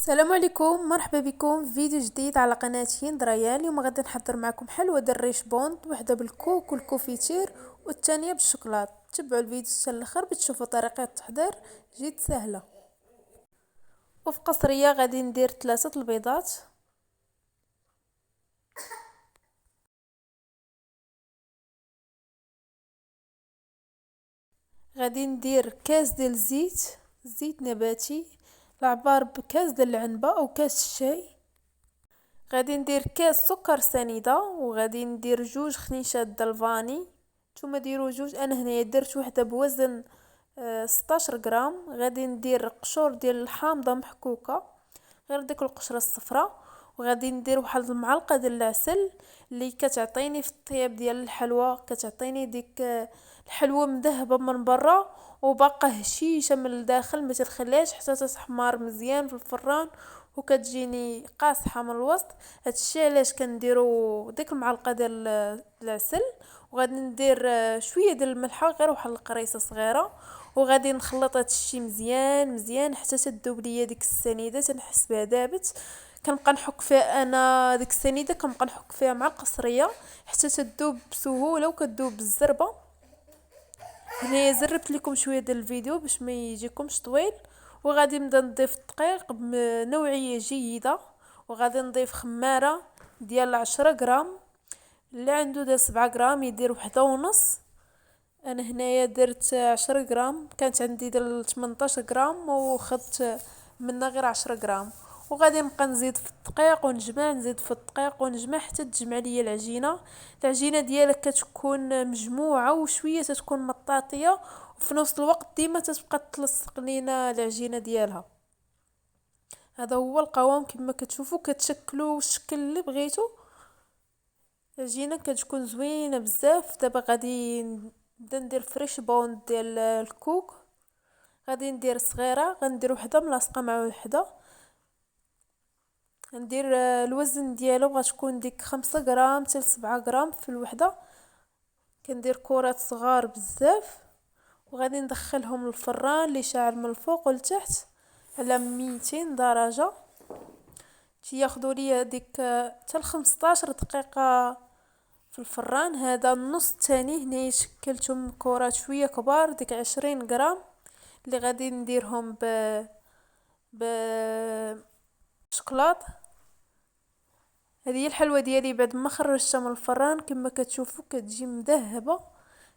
السلام عليكم، مرحبا بكم في فيديو جديد على قناة هند ريان. اليوم غادي نحضر معكم حلوى الريش بوند، وحده بالكوك والكوفيتير والثانيه بالشوكولات. تبعوا الفيديو حتى الاخر بتشوفوا طريقه التحضير جد سهله. وفي قصريه غادي ندير 3 البيضات، غادي ندير كاس ديال زيت نباتي العبار بكاس ديال العنبه او كاس الشاي. غادي ندير كاس سكر سنيده، وغادي ندير 2 خنيشات ديال الفاني. نتوما ديروا 2، انا هنايا درت وحده بوزن 16 غرام. غادي ندير قشور ديال الحامضه محكوكه، غير ديك القشره الصفراء. وغادي ندير واحد المعلقه ديال العسل اللي كتعطيني في الطياب ديال الحلوى، كتعطيني ديك الحلوى مذهبه من برا وباقا هشيشه من الداخل، ما تخليهاش حتى تتحمر مزيان في الفران وكتجيني قاصحه من الوسط. هادشي علاش كنديروا ديك المعلقه ديال العسل. وغادي ندير شويه ديال الملحه، غير واحد القريصه صغيره. وغادي نخلط هادشي مزيان مزيان حتى تذوب ليا ديك السنيده، تنحس بها دابت. كنبقى نحك فيها انا ديك السنيده، كنبقى نحك فيها مع القصريه حتى تذوب بسهوله وكتذوب بالزربه. هنايا زربت لكم شويه ديال الفيديو باش ما يجيكمش طويل. وغادي نبدا نضيف الدقيق بنوعيه جيده، وغادي نضيف خماره ديال 10 غرام. اللي عنده ديال 7 غرام يدير وحده ونص. انا هنايا درت 10 غرام، كانت عندي ديال 18 غرام وخدت منها غير 10 غرام. وغادي نبقى نزيد في الدقيق ونجمع، نزيد في الدقيق ونجمع حتى تجمع ليا العجينه ديالك كتكون مجموعه وشويه تتكون مطاطيه، وفي نفس الوقت ديما تتبقى تلصق لينا العجينه ديالها. هذا هو القوام كما كتشوفوا، كتشكلوا الشكل اللي بغيتو. العجينه كتكون زوينه بزاف. دابا غادي نبدا ندير فريش بوند ديال الكوك. غادي ندير صغيره، غندير وحده ملاصقه مع وحده. ندير الوزن ديالو غتكون ديك 5 غرام حتى 7 غرام في الوحده. كندير كرات صغار بزاف، وغادي ندخلهم للفران اللي شاعل من الفوق والتحت على 200 درجه. تياخذوا لي ديك حتى 15 دقيقه في الفران. هذا النص الثاني هنا شكلتهم كرات شويه كبار، ديك 20 غرام اللي غادي نديرهم ب شوكولاط. هذه هي الحلوه ديالي بعد ما خرجتها من الفران. كما كتشوفوا كتجي مذهبه،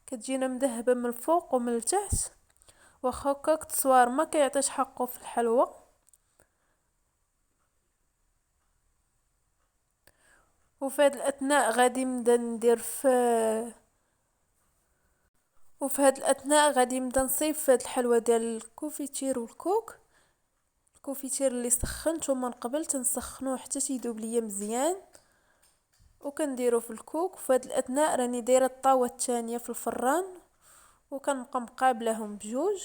كتجينا مذهبه من الفوق ومن التحت. واخا هكاك التصوير ما كيعطيش حقه في الحلوى. وفي هذا الاثناء غادي نبدا ندير وفي هذا الاثناء غادي نبدا نصيف هاد الحلوى ديال الكوفيتير والكوك. الكوفيتير اللي سخنته من قبل تنسخنوه حتى تيذوب ليا مزيان، وكنديرو في الكوك. في هذا الاثناء راني دايره الطاوه الثانيه في الفران وكنبقى مقابلهم بجوج.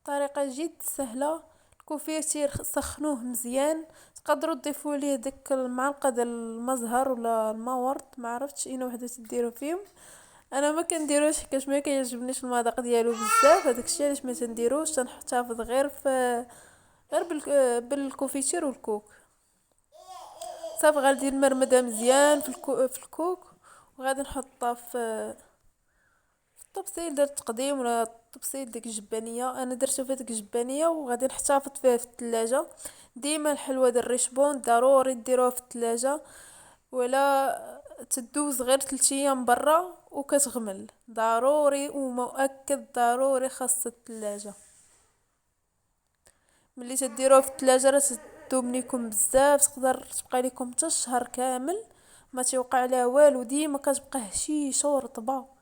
طريقه جد سهله. الكوفيتير سخنوه مزيان، تقدروا تضيفوا ليه ديك المعلقه ديال المزهر ولا الماورد، ما عرفتش اين وحده تديروا فيهم. انا ما كنديروش حيت ما كيعجبنيش المذاق ديالو بزاف، هذاك الشيء علاش ما تنديروش. تنحتفظ غير بالكوفيتير والكوك. صافي غادي نمرمدها مزيان في الكوك. وغادي نحطها في الطبسيل ديال التقديم ولا الطبسيل ديك الجبانيه. انا درتو في ديك الجبانيه وغادي نحتفظ فيه في الثلاجه. ديما الحلوه ديال الريشبون ضروري ديروها في الثلاجه، ولا تدوز غير 3 ايام برا وكتغمل. ضروري ومؤكد ضروري خاص الثلاجه. ملي تديروه في الثلاجه راه تدوم ليكم بزاف، تقدر تبقى لكم حتى الشهر كامل ما توقع لها والو، ديما كتبقى هشيشه ورطبه.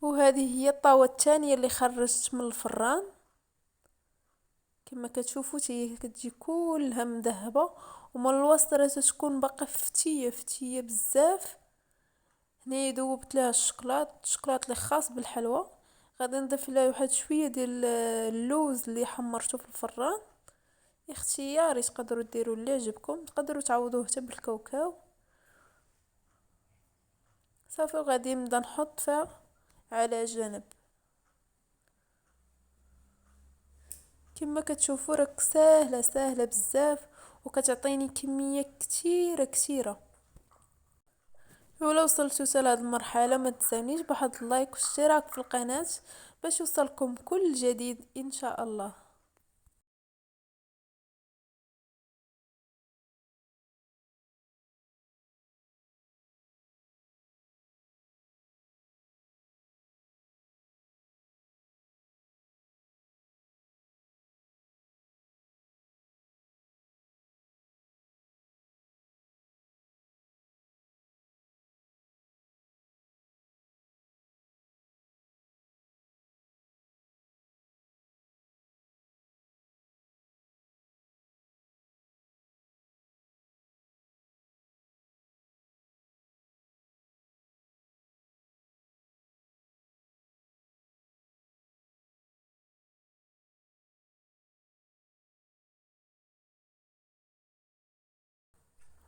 وهذه هي الطاوة الثانية اللي خرجت من الفران. كما كتشوفوا هي كتجي كلها مذهبه، ومن الوسط راه تكون باقا فتيه فتيه بزاف. هنايا ذوبت لها الشكلاط اللي خاص بالحلوى. غادي نضيف لها واحد شويه ديال اللوز اللي حمرته في الفران. اختياري، تقدروا ديروا اللي يعجبكم، تقدروا تعوضوه حتى بالكاوكاو. صافي، وغادي نبدا نحط فيها على جنب. كما كتشوفوا راك ساهله ساهله بزاف، وكتعطيني كميه كتيره كتيره. ولو وصلتوا حتى لهاد المرحله ما تنسونيش بواحد اللايك واشتراك في القناه باش يوصلكم كل جديد ان شاء الله.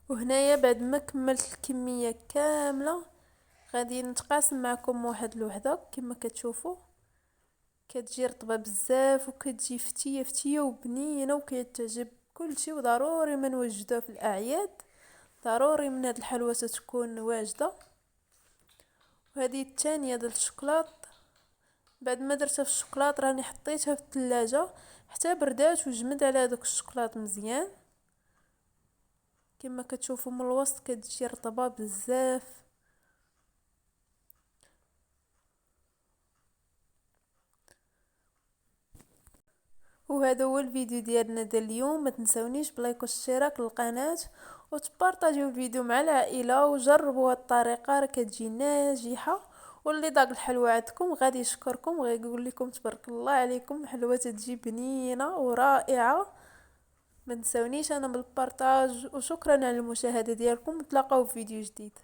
وهنايا بعد ما كملت الكميه كامله غادي نتقاسم معكم واحد الوحده. كما كتشوفوا كتجي رطبه بزاف وكتجي فتيه فتيه وبنينه وكتعجب كلشي، وضروري ما نوجدوها في الاعياد. ضروري من هاد الحلوى تكون واجده. وهذه الثانيه ديال الشوكولاط. بعد ما درتها في الشوكولاط راني حطيتها في الثلاجه حتى بردات وجمد على هذاك الشوكولاط مزيان. كما كتشوفوا من الوسط كتجي رطبه بزاف. وهذا هو الفيديو ديالنا ديال اليوم. ما تنسونيش بلايك والاشتراك للقناه، وتبارطاجيو الفيديو مع العائله، وجربوا هاد الطريقه راه كتجي ناجحه. واللي ضاق الحلوى عندكم غادي يشكركم وغيقول لكم تبارك الله عليكم، حلوه تجي بنينه ورائعه. ما تنسونيش انا بالبارطاج، وشكرا على المشاهده ديالكم، نتلاقاو في فيديو جديد.